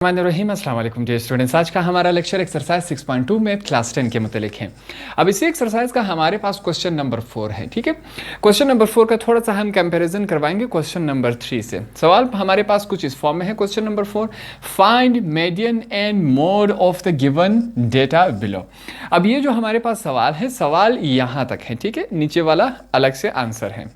रहीम अस्सलाम वालेकुम dear students. आज का हमारा लेक्चर एक्सरसाइज 6.2 में क्लास 10 के मुतालिक है। अब इसी एक्सरसाइज का हमारे पास क्वेश्चन नंबर 4 है। ठीक है, क्वेश्चन नंबर 4 का थोड़ा सा हम कंपैरिजन करवाएंगे क्वेश्चन नंबर 3 से। सवाल हमारे पास कुछ इस फॉर्म में है। Question number 4, find median and mode of the given data below. अब ये जो हमारे पास सवाल है, सवाल यहाँ तक है। ठीक है, नीचे वाला अलग से आंसर है।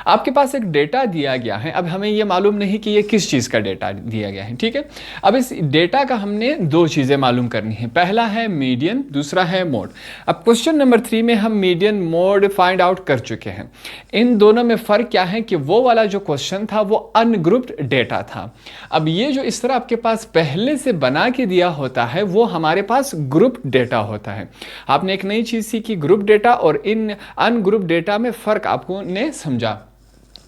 आपके पास एक डेटा दिया गया है। अब हमें यह मालूम नहीं कि ये किस चीज़ का डेटा दिया गया है। ठीक है, अब इस डेटा का हमने दो चीज़ें मालूम करनी है। पहला है मीडियन, दूसरा है मोड। अब क्वेश्चन नंबर 3 में हम मीडियन मोड फाइंड आउट कर चुके हैं। इन दोनों में फ़र्क क्या है कि वो वाला जो क्वेश्चन था वो अनग्रुप्ड डेटा था। अब ये जो इस तरह आपके पास पहले से बना के दिया होता है वो हमारे पास ग्रुप डेटा होता है। आपने एक नई चीज़ सीखी, ग्रुप डेटा और इन अनग्रुप डेटा में फ़र्क आपको ने समझा।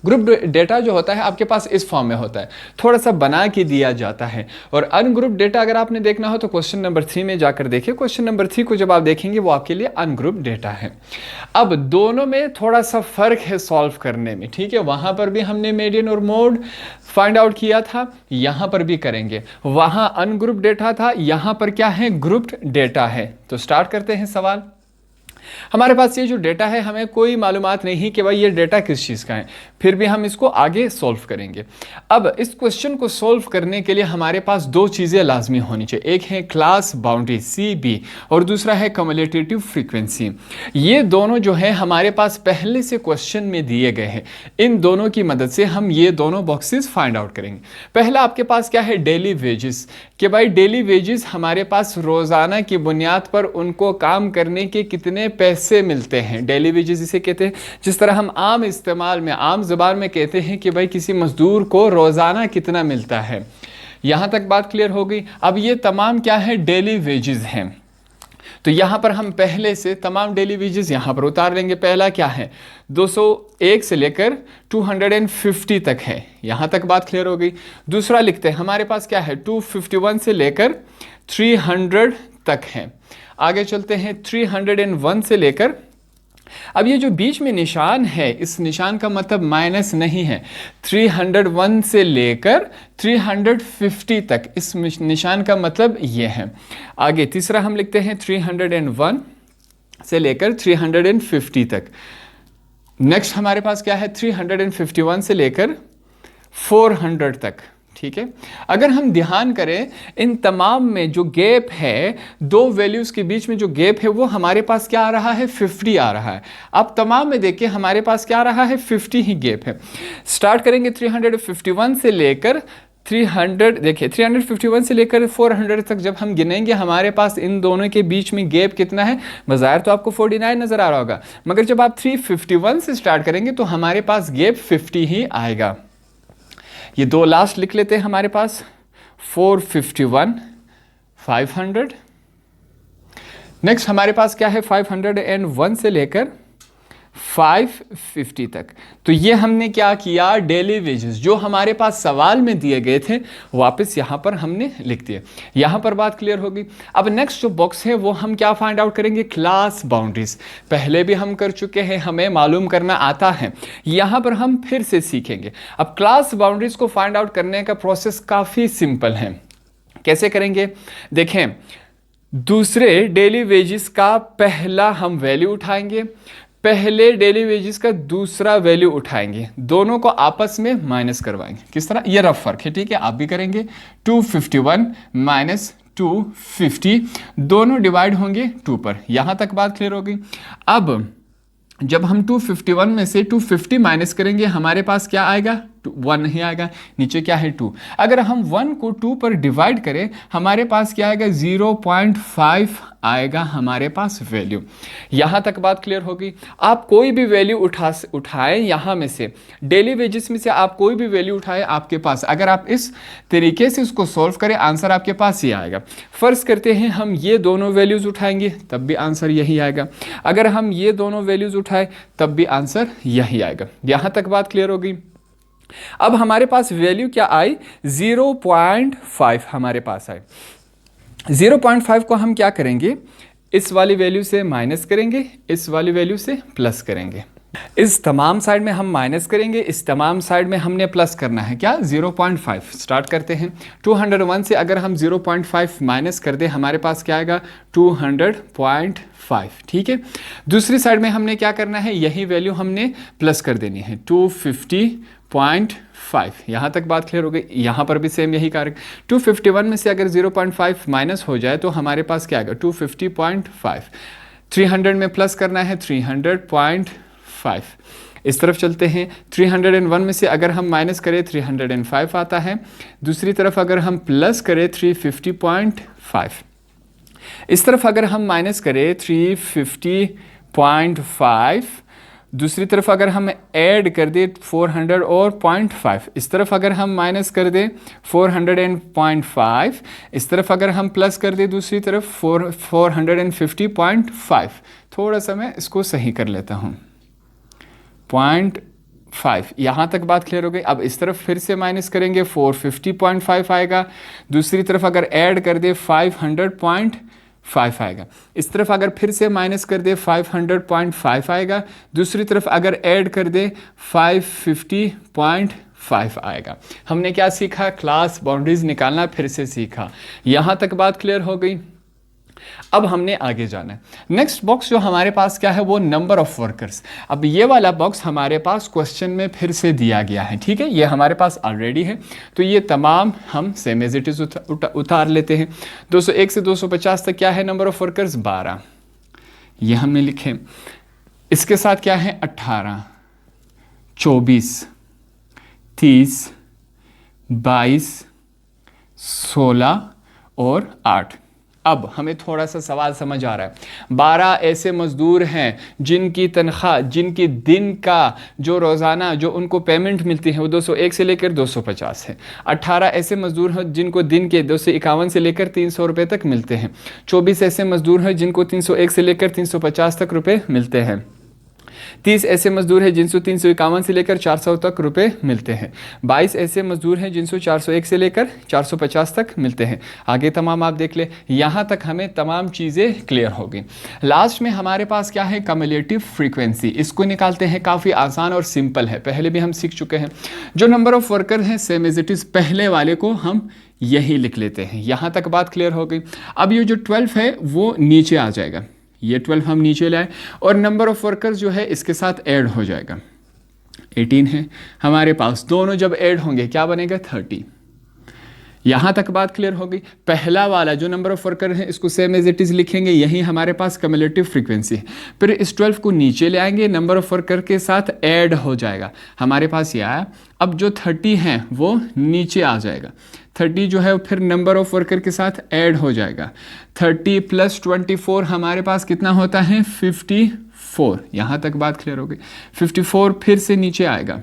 ग्रुप डेटा जो होता है आपके पास इस फॉर्म में होता है, थोड़ा सा बना के दिया जाता है। और अनग्रुप डेटा अगर आपने देखना हो तो क्वेश्चन नंबर 3 में जाकर देखिए। क्वेश्चन नंबर 3 को जब आप देखेंगे वो आपके लिए अनग्रुप डेटा है। अब दोनों में थोड़ा सा फर्क है सॉल्व करने में। ठीक है, वहां पर भी हमने मीडियन और मोड फाइंड आउट किया था, यहां पर भी करेंगे। वहां अनग्रुप डेटा था, यहां पर क्या है, ग्रुप्ड डेटा है। तो स्टार्ट करते हैं सवाल। हमारे पास ये जो डेटा है हमें कोई मालूमात नहीं कि भाई ये डेटा किस चीज़ का है, फिर भी हम इसको आगे सॉल्व करेंगे। अब इस क्वेश्चन को सॉल्व करने के लिए हमारे पास दो चीज़ें लाजमी होनी चाहिए। एक है क्लास बाउंड्री CB और दूसरा है कम्युलेटिव फ्रीक्वेंसी। ये दोनों जो है हमारे पास पहले से क्वेश्चन में दिए गए हैं। इन दोनों की मदद से हम ये दोनों बॉक्सेस फाइंड आउट करेंगे। पहला आपके पास क्या है, डेली वेजेस। कि भाई डेली वेजेस हमारे पास रोज़ाना की बुनियाद पर उनको काम करने के कितने पैसे मिलते हैं। डेली वेजेस इसे कहते हैं, जिस तरह हम आम इस्तेमाल में आम ज़बान में कहते हैं कि भाई किसी मजदूर को रोज़ाना कितना मिलता है। यहाँ तक बात क्लियर हो गई। अब ये तमाम क्या है, डेली वेजेस हैं। तो यहाँ पर हम पहले से तमाम डेली वेजेस यहाँ पर उतार लेंगे। पहला क्या है, 201 से लेकर 250 तक है। यहाँ तक बात क्लियर हो गई। दूसरा लिखते हैं, हमारे पास क्या है, 251 से लेकर 300 तक है। आगे चलते हैं, 301 से लेकर, अब ये जो बीच में निशान है, इस निशान का मतलब माइनस नहीं है। 301 से लेकर 350 तक, इस निशान का मतलब ये है। आगे तीसरा हम लिखते हैं 301 से लेकर 350 तक। नेक्स्ट हमारे पास क्या है, 351 से लेकर 400 तक। ठीक है, अगर हम ध्यान करें इन तमाम में जो गैप है, दो वैल्यूज के बीच में जो गैप है वो हमारे पास क्या आ रहा है, 50 आ रहा है। अब तमाम में देखिए हमारे पास क्या आ रहा है, 50 ही गैप है। स्टार्ट करेंगे 351 से लेकर 300, देखिए 351 से लेकर 400 तक जब हम गिनेंगे हमारे पास इन दोनों के बीच में गैप कितना है। बाज़ाहिर तो आपको 49 नज़र आ रहा होगा, मगर जब आप 351 से स्टार्ट करेंगे तो हमारे पास गैप 50 ही आएगा। ये दो लास्ट लिख लेते हैं हमारे पास, 451 500। नेक्स्ट हमारे पास क्या है, 501 से लेकर 550 तक। तो ये हमने क्या किया, डेली वेजेस जो हमारे पास सवाल में दिए गए थे वापस यहाँ पर हमने लिख दिए। यहाँ पर बात क्लियर होगी। अब नेक्स्ट जो बॉक्स है वो हम क्या फाइंड आउट करेंगे, क्लास बाउंड्रीज। पहले भी हम कर चुके हैं, हमें मालूम करना आता है। यहाँ पर हम फिर से सीखेंगे। अब क्लास बाउंड्रीज को फाइंड आउट करने का प्रोसेस काफ़ी सिंपल है। कैसे करेंगे, देखें, दूसरे डेली वेजेस का पहला हम वैल्यू उठाएंगे, पहले डेली वेजेस का दूसरा वैल्यू उठाएंगे, दोनों को आपस में माइनस करवाएंगे। किस तरह, ये रफ फर्क है। ठीक है, आप भी करेंगे। 251 माइनस 250, दोनों डिवाइड होंगे 2 पर। यहाँ तक बात क्लियर हो गई। अब जब हम 251 में से 250 माइनस करेंगे हमारे पास क्या आएगा, 1 नहीं आएगा, नीचे क्या है 2। अगर हम 1 को 2 पर डिवाइड करें हमारे पास क्या आएगा, 0.5 आएगा हमारे पास वैल्यू। यहाँ तक बात क्लियर होगी। आप कोई भी वैल्यू उठाएं यहाँ में से, डेली वेजेस में से आप कोई भी वैल्यू उठाएं आपके पास, अगर आप इस तरीके से उसको सॉल्व करें आंसर आपके पास ही आएगा। फ़र्ज़ करते हैं हम ये दोनों वैल्यूज़ उठाएंगे तब भी आंसर यही आएगा, अगर हम ये दोनों वैल्यूज़ उठाएं तब भी आंसर यही आएगा। यहाँ तक बात क्लियर होगी। अब हमारे पास वैल्यू क्या आई, 0.5 हमारे पास आए। 0.5 को हम क्या करेंगे, इस वाली वैल्यू से माइनस करेंगे, इस वाली वैल्यू से प्लस करेंगे। इस तमाम साइड में हम माइनस करेंगे, इस तमाम साइड में हमने प्लस करना है। क्या? 0.5। स्टार्ट करते हैं। 201 से अगर हम 0.5 माइनस कर दे हमारे पास क्या आएगा? 200.5। ठीक है। दूसरी साइड में हमने क्या करना है? यही वैल्यू हमने प्लस कर देनी है, 250.5। यहाँ तक बात क्लियर हो गई। यहाँ पर भी सेम यही कार्य। 251 में से अगर 0.5 माइनस हो जाए तो हमारे पास क्या आएगा? 250.5। 300 में प्लस करना है, 300.5। इस तरफ चलते हैं। 301 में से अगर हम माइनस करें 305 आता है। दूसरी तरफ अगर हम प्लस करें 350.5। इस तरफ अगर हम माइनस करें 350.5, दूसरी तरफ अगर हम ऐड कर दे 400 और 0.5, इस तरफ अगर हम माइनस कर दे 400.5, इस तरफ अगर हम प्लस कर दे दूसरी तरफ 450.5। थोड़ा सा मैं इसको सही कर लेता हूँ, 0.5। यहाँ तक बात क्लियर हो गई। अब इस तरफ फिर से माइनस करेंगे, 450.5 आएगा। दूसरी तरफ अगर ऐड कर दे 500.5 आएगा। इस तरफ अगर फिर से माइनस कर दे 500.5 आएगा। दूसरी तरफ अगर ऐड कर दे 550.5 आएगा। हमने क्या सीखा? क्लास बाउंड्रीज निकालना फिर से सीखा। यहाँ तक बात क्लियर हो गई। अब हमने आगे जाना है। नेक्स्ट बॉक्स जो हमारे पास क्या है वो नंबर ऑफ वर्कर्स। अब ये वाला बॉक्स हमारे पास क्वेश्चन में फिर से दिया गया है। ठीक है, ये हमारे पास ऑलरेडी है, तो ये तमाम हम सेम एज इट इज उतार लेते हैं। 201 से 250 तक क्या है? नंबर ऑफ वर्कर्स 12, ये हमने लिखे। इसके साथ क्या है? 18, 24, 30, 22, 16 और 8। अब हमें थोड़ा सा सवाल समझ आ रहा है। 12 ऐसे मजदूर हैं जिनकी तनख्वाह, जिनकी दिन का जो रोज़ाना जो उनको पेमेंट मिलती है वो 201 से लेकर 250 है। 18 ऐसे मजदूर हैं जिनको दिन के 251 से लेकर 300 रुपये तक मिलते हैं। 24 ऐसे मजदूर हैं जिनको 301 से लेकर 350 तक रुपये मिलते हैं। 30 ऐसे मजदूर हैं जिनको 351 से लेकर 400 तक रुपए मिलते हैं। 22 ऐसे मजदूर हैं जिनको 401 से लेकर 450 तक मिलते हैं। आगे तमाम आप देख ले। यहाँ तक हमें तमाम चीज़ें क्लियर हो गई। लास्ट में हमारे पास क्या है? Cumulative frequency. इसको निकालते हैं, काफ़ी आसान और सिंपल है, पहले भी हम सीख चुके हैं। जो नंबर ऑफ वर्कर हैं सेम एज इट इज़, पहले वाले को हम यही लिख लेते हैं। यहाँ तक बात क्लियर हो गई। अब ये जो 12 है वो नीचे आ जाएगा, ये 12 हम नीचे लाए और नंबर ऑफ वर्कर्स जो है इसके साथ ऐड हो जाएगा। 18 है हमारे पास, दोनों जब ऐड होंगे क्या बनेगा? 30। यहाँ तक बात क्लियर हो गई। पहला वाला जो नंबर ऑफ वर्कर है इसको सेम एज इट इज़ लिखेंगे, यही हमारे पास कम्युलेटिव फ्रीक्वेंसी है। फिर इस 12 को नीचे ले आएंगे, नंबर ऑफ वर्कर के साथ ऐड हो जाएगा। हमारे पास ये आया। अब जो 30 हैं वो नीचे आ जाएगा। 30 जो है फिर नंबर ऑफ वर्कर के साथ ऐड हो जाएगा। 30 + 24 हमारे पास कितना होता है? 54। यहाँ तक बात क्लियर हो गई। 54 फिर से नीचे आएगा।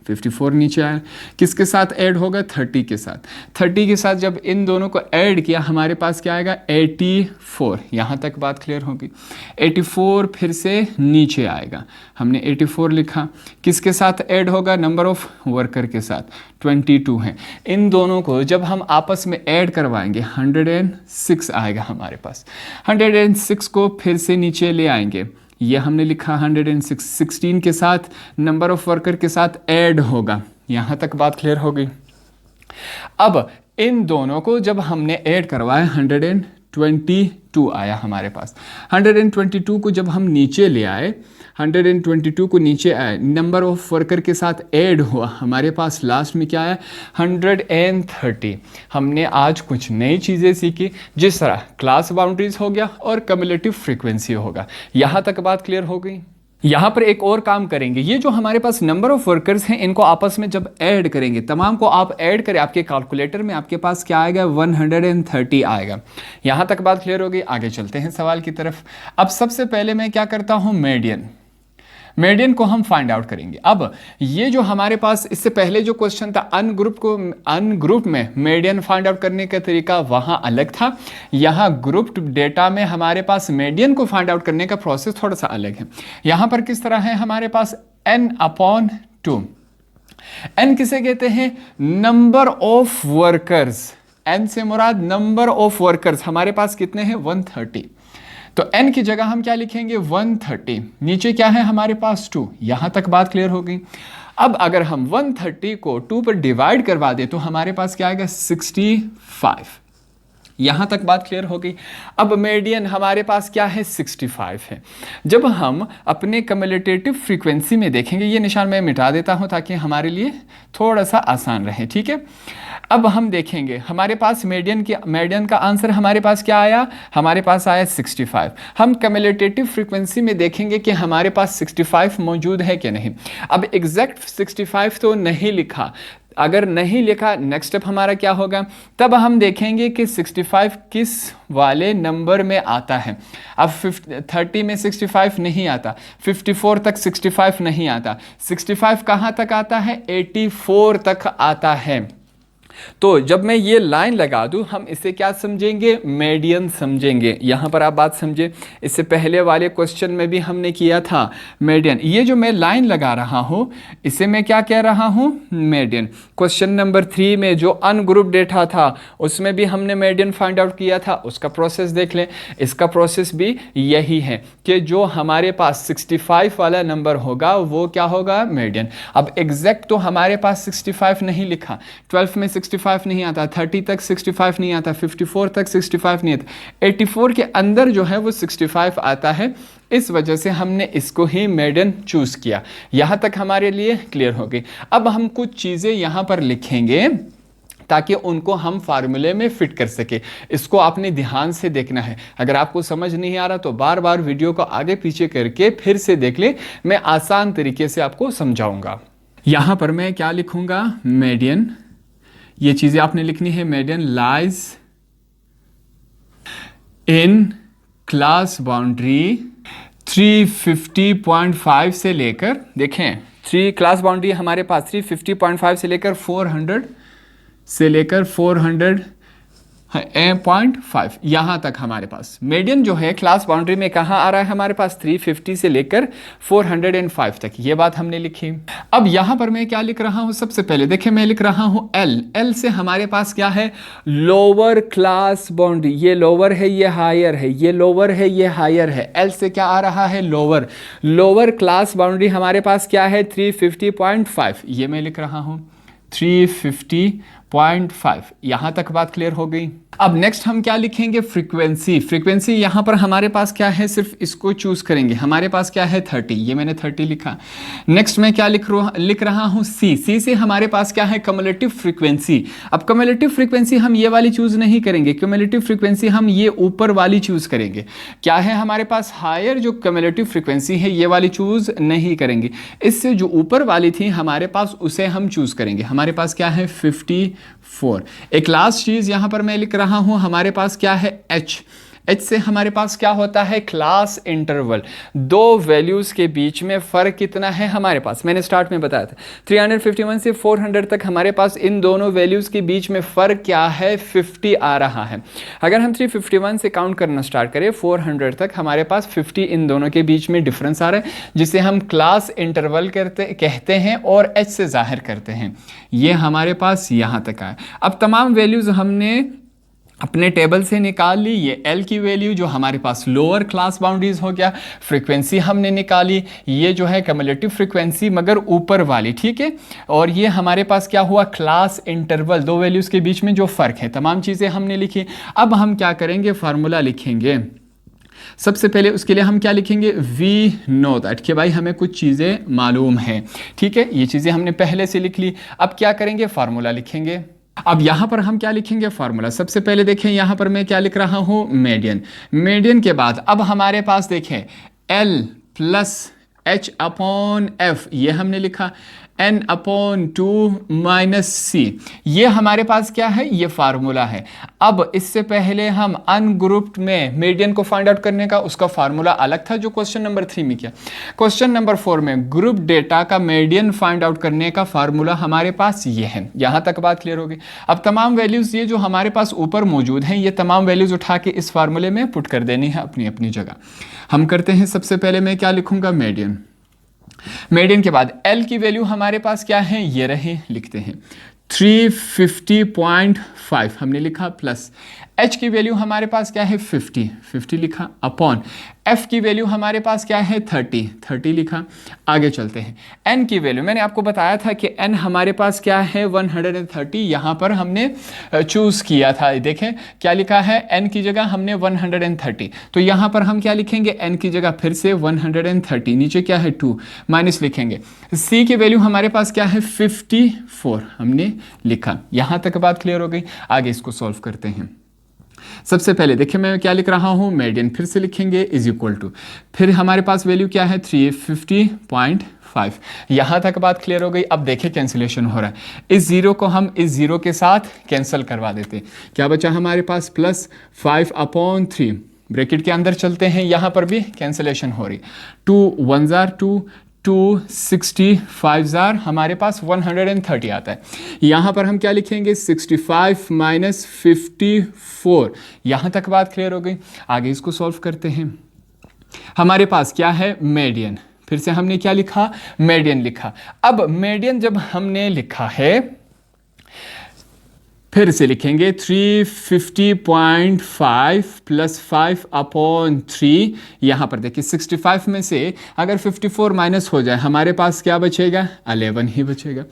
54 नीचे आया, किसके साथ ऐड होगा? 30 के साथ। 30 के साथ जब इन दोनों को ऐड किया हमारे पास क्या आएगा? 84। यहाँ तक बात क्लियर होगी। 84 फिर से नीचे आएगा, हमने 84 लिखा। किसके साथ ऐड होगा? नंबर ऑफ वर्कर के साथ। 22 है। इन दोनों को जब हम आपस में ऐड करवाएंगे 106 आएगा हमारे पास। 106 को फिर से नीचे ले आएंगे, ये हमने लिखा 106। 16 के साथ नंबर ऑफ वर्कर के साथ ऐड होगा। यहाँ तक बात क्लियर हो गई। अब इन दोनों को जब हमने ऐड करवाया 122 आया हमारे पास। 122 को जब हम नीचे ले आए, 122 को नीचे आए, नंबर ऑफ वर्कर के साथ ऐड हुआ, हमारे पास लास्ट में क्या आया? 130। हमने आज कुछ नई चीज़ें सीखी, जिस तरह क्लास बाउंड्रीज हो गया और कम्युलेटिव फ्रीक्वेंसी होगा। यहाँ तक बात क्लियर हो गई। यहाँ पर एक और काम करेंगे, ये जो हमारे पास नंबर ऑफ वर्कर्स हैं इनको आपस में जब ऐड करेंगे, तमाम को आप ऐड करें, आपके कैलकुलेटर में आपके पास क्या आएगा? 130 आएगा। यहाँ तक बात क्लियर हो गई। आगे चलते हैं सवाल की तरफ। अब सबसे पहले मैं क्या करता हूँ? मीडियन को हम फाइंड आउट करेंगे। अब ये जो हमारे पास इससे पहले जो क्वेश्चन था अनग्रुप में मीडियन फाइंड आउट करने का तरीका वहाँ अलग था। यहाँ ग्रुप्ड डेटा में हमारे पास मीडियन को फाइंड आउट करने का प्रोसेस थोड़ा सा अलग है। यहाँ पर किस तरह है? हमारे पास n/2। n किसे कहते हैं? Number of workers. n से मुराद नंबर ऑफ वर्कर्स हमारे पास कितने हैं? 130। तो n की जगह हम क्या लिखेंगे 130, नीचे क्या है हमारे पास 2, यहां तक बात क्लियर हो गई। अब अगर हम 130 को 2 पर डिवाइड करवा दे तो हमारे पास क्या आएगा 65, यहां तक बात क्लियर हो गई। अब मीडियन हमारे पास क्या है 65 है। जब हम अपने कम्युलेटिव फ्रीक्वेंसी में देखेंगे, ये निशान मैं मिटा देता हूं ताकि हमारे लिए थोड़ा सा आसान रहे, ठीक है। अब हम देखेंगे हमारे पास मीडियन का आंसर हमारे पास क्या आया, हमारे पास आया 65। हम कम्युलेटिव फ्रीक्वेंसी में देखेंगे कि हमारे पास 65 मौजूद है कि नहीं। अब एग्जैक्ट 65 तो नहीं लिखा, अगर नहीं लिखा नेक्स्ट स्टेप हमारा क्या होगा, तब हम देखेंगे कि 65 किस वाले नंबर में आता है। अब 30 में 65 नहीं आता, 54 तक 65 नहीं आता, 65 कहाँ तक आता है 84 तक आता है। तो जब मैं ये लाइन लगा दूं हम इसे क्या समझेंगे, मीडियन समझेंगे। यहां पर आप बात समझे, इससे पहले वाले क्वेश्चन में भी हमने किया था मीडियन। ये जो मैं लाइन लगा रहा हूं इसे मैं क्या कह रहा हूं, मीडियन। क्वेश्चन नंबर 3 में जो अनग्रुप डेटा था उसमें भी हमने मीडियन फाइंड आउट किया था, उसका प्रोसेस देख लें। इसका प्रोसेस भी यही है कि जो हमारे पास 65 वाला नंबर होगा वो क्या होगा, मीडियन। अब एग्जैक्ट तो हमारे पास 65 नहीं लिखा, 12 में 65 नहीं आता, 30 तक 65 नहीं आता, 54 तक 65 नहीं आता, 84 के अंदर जो है वो 65 आता है। इस वजह से हमने इसको ही मीडियन चूज किया। यहां तक हमारे लिए क्लियर हो गई। अब हम कुछ चीजें यहां पर लिखेंगे ताकि उनको हम फार्मूले में फिट कर सके। इसको आपने ध्यान से देखना है। अगर आपको समझ नहीं आ रहा तो बार बार वीडियो को आगे पीछे करके फिर से देख ले, मैं आसान तरीके से आपको समझाऊंगा। यहां पर मैं क्या लिखूंगा, मीडियन। ये चीजें आपने लिखनी है, median lies in class boundary 350.5 से लेकर, देखें 3 क्लास बाउंड्री हमारे पास 350.5 से लेकर 400.5 यहां तक हमारे पास। मीडियन जो है क्लास बाउंड्री में कहां आ रहा है हमारे पास, 350 से लेकर 405 तक। ये बात हमने लिखी। अब यहां पर मैं क्या लिख रहा हूं, सबसे पहले देखिए मैं लिख रहा हूं एल से हमारे पास क्या है, लोअर क्लास बाउंड्री। ये लोअर है, ये हायर है, ये लोअर है, ये हायर है। एल से क्या आ रहा है, लोअर क्लास बाउंड्री हमारे पास क्या है 350.5। ये मैं लिख रहा हूं 350.5। यहां तक बात क्लियर हो गई। अब नेक्स्ट हम क्या लिखेंगे, फ्रीक्वेंसी यहां पर हमारे पास क्या है, सिर्फ इसको चूज करेंगे। हमारे पास क्या है 30, ये मैंने 30 लिखा। नेक्स्ट मैं क्या लिख रहा हूं सी से हमारे पास क्या है, कम्युलेटिव फ्रीक्वेंसी। अब कम्युलेटिव फ्रीक्वेंसी हम ये वाली चूज नहीं करेंगे, कम्युलेटिव फ्रीक्वेंसी हम ये ऊपर वाली चूज करेंगे। क्या है हमारे पास, हायर जो कम्युलेटिव फ्रीक्वेंसी है ये वाली चूज नहीं करेंगे। इससे जो ऊपर वाली थी हमारे पास उसे हम चूज करेंगे। हमारे पास क्या है 54। एक लास्ट चीज यहां पर मैं लिख रहा हूं, हमारे पास क्या है एच से हमारे पास क्या होता है, क्लास इंटरवल। दो वैल्यूज के बीच में फर्क कितना है हमारे पास, मैंने स्टार्ट में बताया था 351 से 400 तक हमारे पास इन दोनों वैल्यूज के बीच में फर्क क्या है, 50 आ रहा है। अगर हम 351 से काउंट करना स्टार्ट करें 400 तक हमारे पास 50 इन दोनों के बीच में डिफरेंस आ रहा है, जिसे हम क्लास इंटरवल कहते हैं और एच से जाहिर करते हैं। ये हमारे पास यहां तक आया। अब तमाम वैल्यूज हमने अपने टेबल से निकाल ली। ये एल की वैल्यू जो हमारे पास लोअर क्लास बाउंड्रीज हो गया, फ्रीक्वेंसी हमने निकाली, ये जो है कम्युलेटिव फ्रीक्वेंसी मगर ऊपर वाली, ठीक है। और ये हमारे पास क्या हुआ, क्लास इंटरवल, दो वैल्यूज के बीच में जो फर्क है। तमाम चीजें हमने लिखी। अब हम क्या करेंगे, फार्मूला लिखेंगे। सबसे पहले उसके लिए हम क्या लिखेंगे, वी नो दैट, कि भाई हमें कुछ चीजें मालूम है, ठीक है। ये चीजें हमने पहले से लिख ली। अब क्या करेंगे, फार्मूला लिखेंगे। अब यहां पर हम क्या लिखेंगे, फार्मूला। सबसे पहले देखें यहां पर मैं क्या लिख रहा हूं, मीडियन के बाद अब हमारे पास देखें L plus H upon F, ये हमने लिखा N अपॉन 2 माइनस C, ये हमारे पास क्या है, ये फार्मूला है। अब इससे पहले हम अनग्रुप्ड में मीडियन को फाइंड आउट करने का उसका फार्मूला अलग था जो क्वेश्चन नंबर 3 में किया। क्वेश्चन नंबर 4 में ग्रुप डेटा का मीडियन फाइंड आउट करने का फार्मूला हमारे पास ये है। यहां तक बात क्लियर होगी। अब तमाम वैल्यूज ये जो हमारे पास ऊपर मौजूद हैं, ये तमाम वैल्यूज उठा के इस फार्मूले में पुट कर देनी है अपनी अपनी जगह। हम करते हैं, सबसे पहले मैं क्या लिखूंगा, मीडियन के बाद L की वैल्यू हमारे पास क्या है, ये रहे, लिखते हैं 350.5 हमने लिखा प्लस h की वैल्यू हमारे पास क्या है 50 लिखा अपॉन f की वैल्यू हमारे पास क्या है 30 लिखा। आगे चलते हैं, n की वैल्यू मैंने आपको बताया था कि n हमारे पास क्या है 130, यहाँ पर हमने चूज़ किया था। देखें क्या लिखा है, n की जगह हमने 130, तो यहाँ पर हम क्या लिखेंगे, n की जगह फिर से 130, नीचे क्या है 2 माइनस लिखेंगे। c की वैल्यू हमारे पास क्या है 54 हमने लिखा। यहाँ तक बात क्लियर हो गई। आगे इसको सॉल्व करते हैं। सबसे पहले देखिए मैं क्या लिख रहा हूं, मीडियन फिर से लिखेंगे इज इक्वल टू, फिर हमारे पास वैल्यू क्या है 350.5। यहां तक बात क्लियर हो गई। अब देखिए कैंसिलेशन हो रहा है, इस जीरो को हम इस जीरो के साथ कैंसिल करवा देते हैं। क्या बचा हमारे पास प्लस 5/3, ब्रैकेट के अंदर चलते हैं, यहां पर भी कैंसिलेशन हो रही। 2 1 जार 2, 265 जार हमारे पास 130 आता है। यहाँ पर हम क्या लिखेंगे 65 माइनस 54। यहाँ तक बात क्लियर हो गई। आगे इसको सॉल्व करते हैं। हमारे पास क्या है मीडियन, फिर से हमने क्या लिखा मीडियन लिखा। अब मीडियन जब हमने लिखा है फिर से लिखेंगे 350.5 प्लस 5/3। यहाँ पर देखिए 65 में से अगर 54 माइनस हो जाए हमारे पास क्या बचेगा 11 ही बचेगा।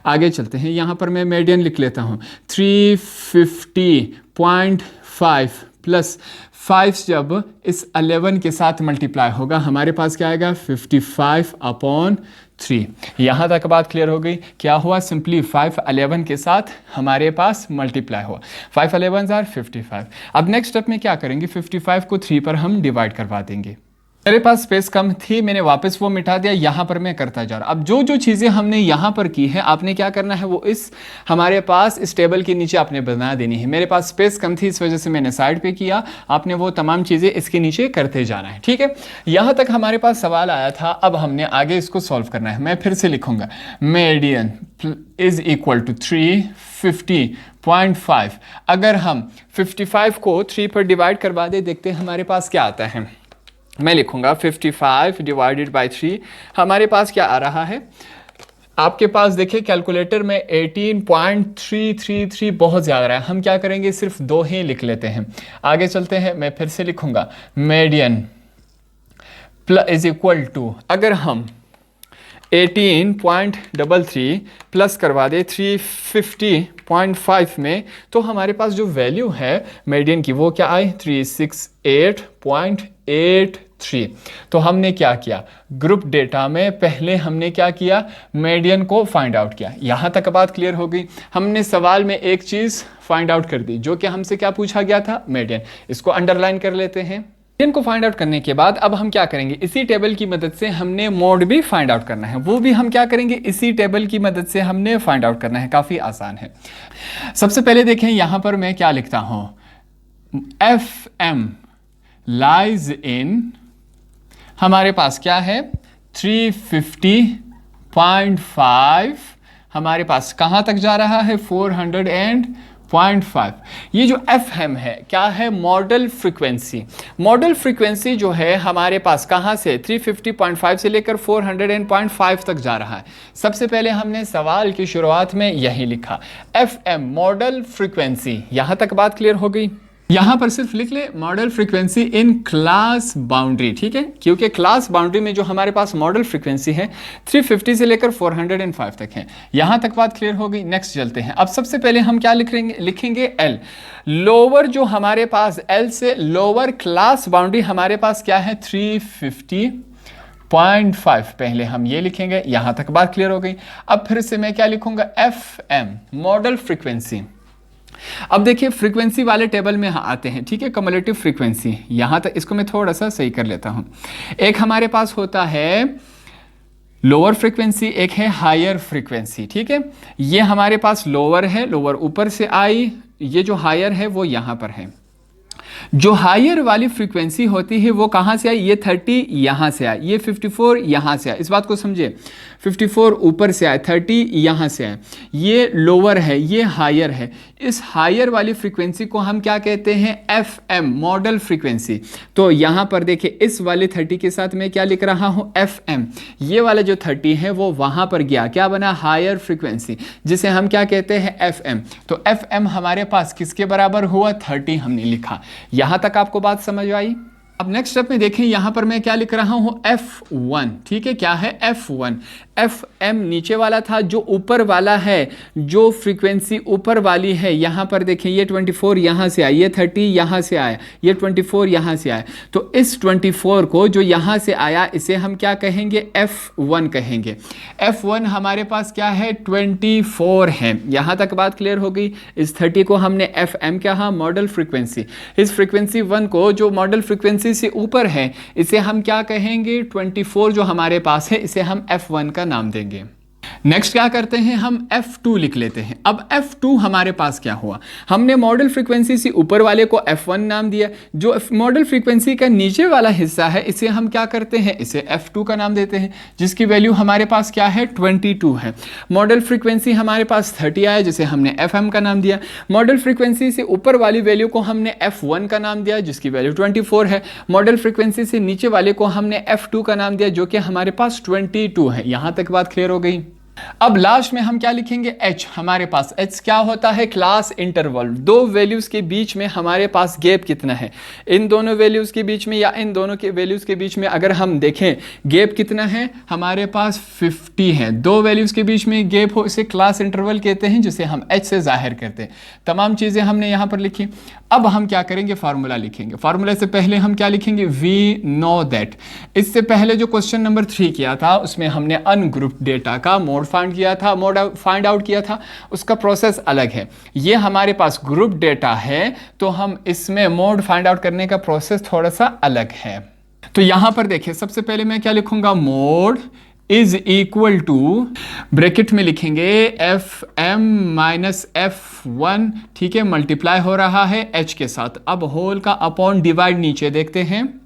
आगे चलते हैं, यहाँ पर मैं मीडियन लिख लेता हूँ 350.5 प्लस 5 जब इस 11 के साथ मल्टीप्लाई होगा हमारे पास क्या आएगा 55/3। यहाँ तक बात क्लियर हो गई। क्या हुआ, सिंपली 5 11 के साथ हमारे पास मल्टीप्लाई हुआ, 5 11 जार 55। अब नेक्स्ट स्टेप में क्या करेंगे, 55 को 3 पर हम डिवाइड करवा देंगे। मेरे पास स्पेस कम थी, मैंने वापस वो मिटा दिया, यहाँ पर मैं करता जा रहा। अब जो जो चीज़ें हमने यहाँ पर की है आपने क्या करना है, वो इस हमारे पास इस टेबल के नीचे आपने बना देनी है। मेरे पास स्पेस कम थी इस वजह से मैंने साइड पे किया, आपने वो तमाम चीज़ें इसके नीचे करते जाना है। ठीक है, यहाँ तक हमारे पास सवाल आया था। अब हमने आगे इसको सॉल्व करना है। मैं फिर से लिखूंगा मीडियन इज इक्वल टू 350.5। अगर हम 55 को 3 पर डिवाइड करवा दे, देखते हैं हमारे पास क्या आता है। मैं लिखूंगा 55 डिवाइडेड बाई 3, हमारे पास क्या आ रहा है, आपके पास देखिए कैलकुलेटर में 18.333 बहुत ज़्यादा रहा है। हम क्या करेंगे, सिर्फ 2 ही लिख लेते हैं। आगे चलते हैं, मैं फिर से लिखूंगा मीडियन इज इक्वल टू, अगर हम 18.33 प्लस करवा दे 350.5 में, तो हमारे पास जो वैल्यू है मीडियन की वो क्या आई 368.83। तो हमने क्या किया, ग्रुप डेटा में पहले हमने क्या किया, मीडियन को फाइंड आउट किया। यहाँ तक बात क्लियर हो गई। हमने सवाल में एक चीज़ फाइंड आउट कर दी, जो कि हमसे क्या पूछा गया था, मीडियन। इसको अंडरलाइन कर लेते हैं। इनको फाइंड आउट करने के बाद अब हम क्या करेंगे, इसी टेबल की मदद से हमने मोड भी फाइंड आउट करना है। वो भी हम क्या करेंगे, इसी टेबल की मदद से हमने फाइंड आउट करना है। काफ़ी आसान है। सबसे पहले देखें यहाँ पर मैं क्या लिखता हूँ, FM लाइज इन, हमारे पास क्या है 350.5, हमारे पास कहाँ तक जा रहा है 400.5। ये जो FM है क्या है, मॉडल फ्रीक्वेंसी। मॉडल फ्रीक्वेंसी जो है हमारे पास कहाँ से 350.5 से लेकर 400.5 तक जा रहा है। सबसे पहले हमने सवाल की शुरुआत में यही लिखा FM मॉडल फ्रीक्वेंसी। यहाँ तक बात क्लियर हो गई। यहाँ पर सिर्फ लिख ले model frequency in class boundary, ठीक है, क्योंकि क्लास बाउंड्री में जो हमारे पास मॉडल फ्रीक्वेंसी है 350 से लेकर 405 तक है। यहाँ तक बात क्लियर हो गई। नेक्स्ट चलते हैं। अब सबसे पहले हम क्या लिखेंगे L, लोअर जो हमारे पास L से लोअर क्लास बाउंड्री हमारे पास क्या है 350.5, पहले हम ये लिखेंगे। यहाँ तक बात क्लियर हो गई। अब फिर से मैं क्या लिखूंगा FM मॉडल फ्रीक्वेंसी। अब देखिए फ्रीक्वेंसी वाले टेबल में आते हैं, ठीक है, कम्युलेटिव फ्रीक्वेंसी। यहाँ तक इसको मैं थोड़ा सा सही कर लेता हूँ। एक हमारे पास होता है लोअर फ्रीक्वेंसी, एक है हायर फ्रीक्वेंसी, ठीक है। ये हमारे पास लोअर है, लोअर ऊपर से आई, ये जो हायर है वो यहाँ पर है। जो हायर वाली फ्रीक्वेंसी होती है वो कहाँ से आई, ये 30 यहाँ से आए, ये 54 यहाँ से आए, इस बात को समझिए। 54 ऊपर से आए, 30 यहाँ से आए, ये लोअर है, ये हायर है। इस हायर वाली फ्रीक्वेंसी को हम क्या कहते हैं, FM, मॉडल फ्रीक्वेंसी। तो यहाँ पर देखिए इस वाले 30 के साथ मैं क्या लिख रहा हूँ, FM। ये वाला जो 30 है वो वहाँ पर गया, क्या बना, हायर फ्रीक्वेंसी, जिसे हम क्या कहते हैं, FM। तो FM हमारे पास किसके बराबर हुआ, 30 हमने लिखा। यहाँ तक आपको बात समझ आई। अब नेक्स्ट स्टेप में देखें, यहां पर मैं क्या लिख रहा हूं, F1, ठीक है, क्या है, F1। FM नीचे वाला था, जो ऊपर वाला है, जो फ्रीक्वेंसी ऊपर वाली है, यहां पर देखें ये 24 यहां से आया, ये 30 यहां से आया, ये 24 यहां से आया। तो इस 24 को जो यहां से आया इसे हम क्या कहेंगे, F1 कहेंगे। F1 हमारे पास क्या है, 24 है। यहां तक बात क्लियर हो गई। इस 30 को हमने FM कहा, मॉडल फ्रीक्वेंसी। इस फ्रीक्वेंसी 1 को जो मॉडल फ्रीक्वेंसी से ऊपर है इसे हम क्या कहेंगे, 24 जो हमारे पास है इसे हम F1 का नाम देंगे। नेक्स्ट क्या करते हैं, हम F2 लिख लेते हैं। अब F2 हमारे पास क्या हुआ, हमने मॉडल फ्रीक्वेंसी से ऊपर वाले को F1 नाम दिया, जो मॉडल फ्रीक्वेंसी का नीचे वाला हिस्सा है इसे हम क्या करते हैं, इसे F2 का नाम देते हैं, जिसकी वैल्यू हमारे पास क्या है, 22 है। मॉडल फ्रीक्वेंसी हमारे पास 30 आया, जिसे हमने FM का नाम दिया। मॉडल फ्रीक्वेंसी से ऊपर वाली वैल्यू को हमने F1 का नाम दिया, जिसकी वैल्यू 24 है। मॉडल फ्रीक्वेंसी से नीचे वाले को हमने F2 का नाम दिया, जो कि हमारे पास 22 है। यहां तक बात क्लियर हो गई। अब लास्ट में हम क्या लिखेंगे, H। हमारे पास H क्या होता है, क्लास इंटरवल। दो वैल्यूज के बीच में हमारे पास गैप कितना है, इन दोनों वैल्यूज के बीच में या इन दोनों के वैल्यूज के बीच में अगर हम देखें गैप कितना है, हमारे पास 50 है। दो वैल्यूज के बीच में गैप हो इसे क्लास इंटरवल कहते हैं, जिसे हम H से जाहिर करते हैं। तमाम चीजें हमने यहां पर लिखी। अब हम क्या करेंगे, फार्मूला लिखेंगे। फार्मूला से पहले हम क्या लिखेंगे, वी नो दैट। इससे पहले जो क्वेश्चन नंबर 3 किया था उसमें हमने अनग्रुप डेटा का मोड फाइंड किया था, मोड फाइंड आउट किया था, उसका प्रोसेस अलग है। ये हमारे पास ग्रुप डेटा है तो हम इसमें मोड फाइंड आउट करने का प्रोसेस थोड़ा सा अलग है। तो यहां पर देखिए सबसे पहले मैं क्या लिखूंगा, mode is equal to, bracket में लिखेंगे FM माइनस F1, ठीक है, मल्टीप्लाई हो रहा है H के साथ। अब होल का अपॉन डिवाइड नीचे देखते हैं,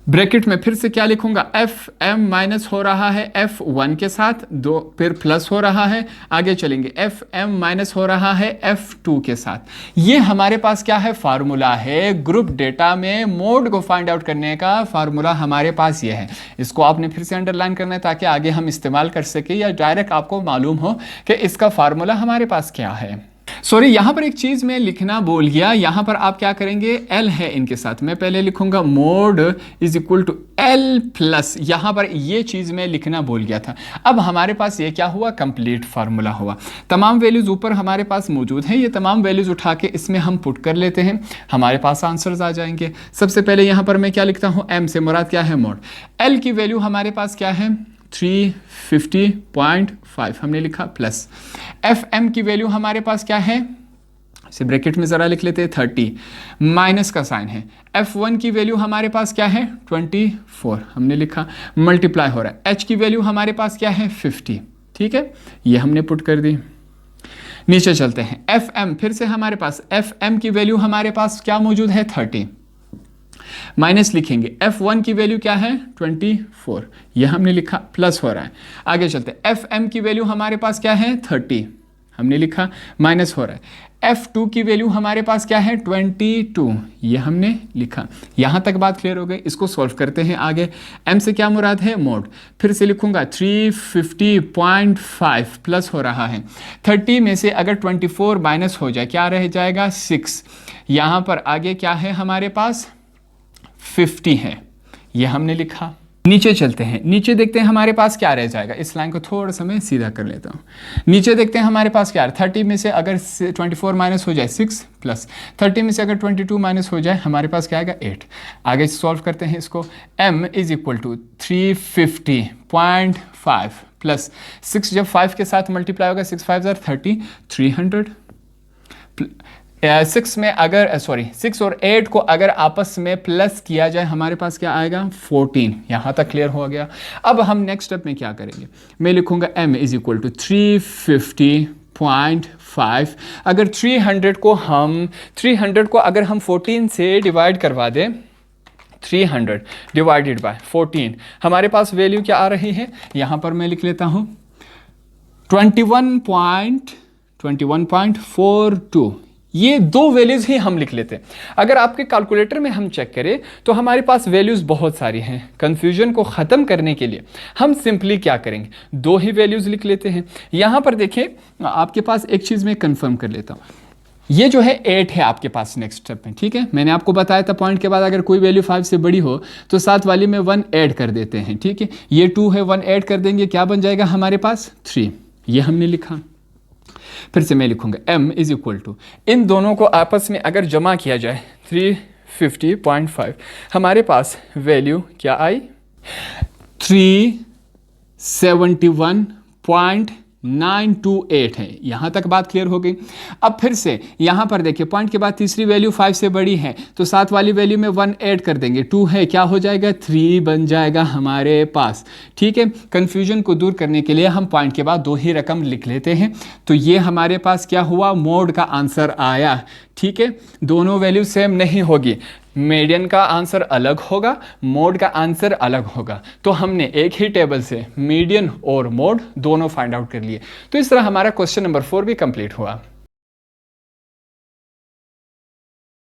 ब्रैकेट में फिर से क्या लिखूंगा, FM माइनस हो रहा है F1 के साथ, दो फिर प्लस हो रहा है, आगे चलेंगे FM माइनस हो रहा है F2 के साथ। ये हमारे पास क्या है, फार्मूला है। ग्रुप डेटा में मोड को फाइंड आउट करने का फार्मूला हमारे पास ये है। इसको आपने फिर से अंडरलाइन करना है ताकि आगे हम इस्तेमाल कर सके या डायरेक्ट आपको मालूम हो कि इसका फार्मूला हमारे पास क्या है। सॉरी, यहां पर एक चीज मैं लिखना भूल गया। यहां पर आप क्या करेंगे, L है इनके साथ, मैं पहले लिखूंगा mode is equal to L plus, यहां पर ये चीज मैं लिखना भूल गया था। अब हमारे पास ये क्या हुआ, कंप्लीट फार्मूला हुआ। तमाम वैल्यूज ऊपर हमारे पास मौजूद हैं, ये तमाम वैल्यूज उठा के इसमें हम पुट कर लेते हैं, हमारे पास आंसर्स आ जाएंगे। सबसे पहले यहां पर मैं क्या लिखता हूं, M से मुराद क्या है, मोड। L की वैल्यू हमारे पास क्या है, 350.5 हमने लिखा, प्लस FM की वैल्यू हमारे पास क्या है, इसे ब्रैकेट में ज़रा लिख लेते हैं, 30, माइनस का साइन है। F1 की वैल्यू हमारे पास क्या है, 24 हमने लिखा, मल्टीप्लाई हो रहा है। H की वैल्यू हमारे पास क्या है, 50, ठीक है, ये हमने पुट कर दी। नीचे चलते हैं, FM फिर से हमारे पास, FM की वैल्यू हमारे पास क्या मौजूद है, 30, माइनस लिखेंगे। F1 की वैल्यू क्या है, 24, ये हमने लिखा, प्लस हो रहा है। आगे चलते हैं, FM की वैल्यू हमारे पास क्या है, 30 हमने लिखा, माइनस हो रहा है। F2 की वैल्यू हमारे पास क्या है, 22, ये हमने लिखा। यहां तक बात क्लियर हो गई। इसको सॉल्व करते हैं आगे। M से क्या मुराद है, मोड, फिर से लिखूंगा 350.5 प्लस हो रहा है। 30 में से अगर 24 माइनस हो जाए क्या रह जाएगा, 6। यहां पर आगे क्या है हमारे पास, 50 है, ये हमने लिखा। नीचे चलते हैं, नीचे देखते हैं हमारे पास क्या रह जाएगा। इस लाइन को थोड़ा सा मैं सीधा कर लेता हूँ। नीचे देखते हैं हमारे पास क्या है, 30 में से अगर 24 माइनस हो जाए 6, प्लस 30 में से अगर 22 माइनस हो जाए हमारे पास क्या आएगा, 8। आगे सॉल्व करते हैं इसको। M is equal to 350.5 plus 6, जब 5 के साथ मल्टीप्लाई होगा, 6 5 30, 300। 6 में अगर 6 और 8 को अगर आपस में प्लस किया जाए हमारे पास क्या आएगा, 14। यहाँ तक क्लियर हो गया। अब हम नेक्स्ट स्टेप में क्या करेंगे, मैं लिखूंगा M इज इक्वल टू 350 300.5। अगर 300 को अगर हम 14 से डिवाइड करवा दें, 300 डिवाइडेड बाय 14, हमारे पास वैल्यू क्या आ रही है, यहां पर मैं लिख लेता हूं 21.42। ये दो वैल्यूज ही हम लिख लेते हैं। अगर आपके कैलकुलेटर में हम चेक करें तो हमारे पास वैल्यूज बहुत सारी हैं। कंफ्यूजन को ख़त्म करने के लिए हम सिंपली क्या करेंगे, दो ही वैल्यूज लिख लेते हैं। यहां पर देखिए, आपके पास एक चीज़ मैं कंफर्म कर लेता हूं, ये जो है 8 है आपके पास नेक्स्ट स्टेप में, ठीक है। मैंने आपको बताया था पॉइंट के बाद अगर कोई वैल्यू 5 से बड़ी हो तो साथ वाली में 1 ऐड कर देते हैं, ठीक है। ये 2 है, 1 ऐड कर देंगे, क्या बन जाएगा हमारे पास 3। ये हमने लिखा। फिर से मैं लिखूंगा m इज इक्वल टू, इन दोनों को आपस में अगर जमा किया जाए 350.5, हमारे पास वैल्यू क्या आई 371.928 है। यहां तक बात क्लियर हो गई। अब फिर से यहां पर देखिए, पॉइंट के बाद तीसरी वैल्यू 5 से बड़ी है तो साथ वाली वैल्यू में 1 ऐड कर देंगे, 2 है, क्या हो जाएगा 3 बन जाएगा हमारे पास, ठीक है। कंफ्यूजन को दूर करने के लिए हम पॉइंट के बाद दो ही रकम लिख लेते हैं। तो ये हमारे पास क्या हुआ, मोड का आंसर आया, ठीक है। दोनों वैल्यू सेम नहीं होगी, मीडियन का आंसर अलग होगा, मोड का आंसर अलग होगा। तो हमने एक ही टेबल से मीडियन और मोड दोनों फाइंड आउट कर लिए। तो इस तरह हमारा क्वेश्चन नंबर 4 भी कंप्लीट हुआ।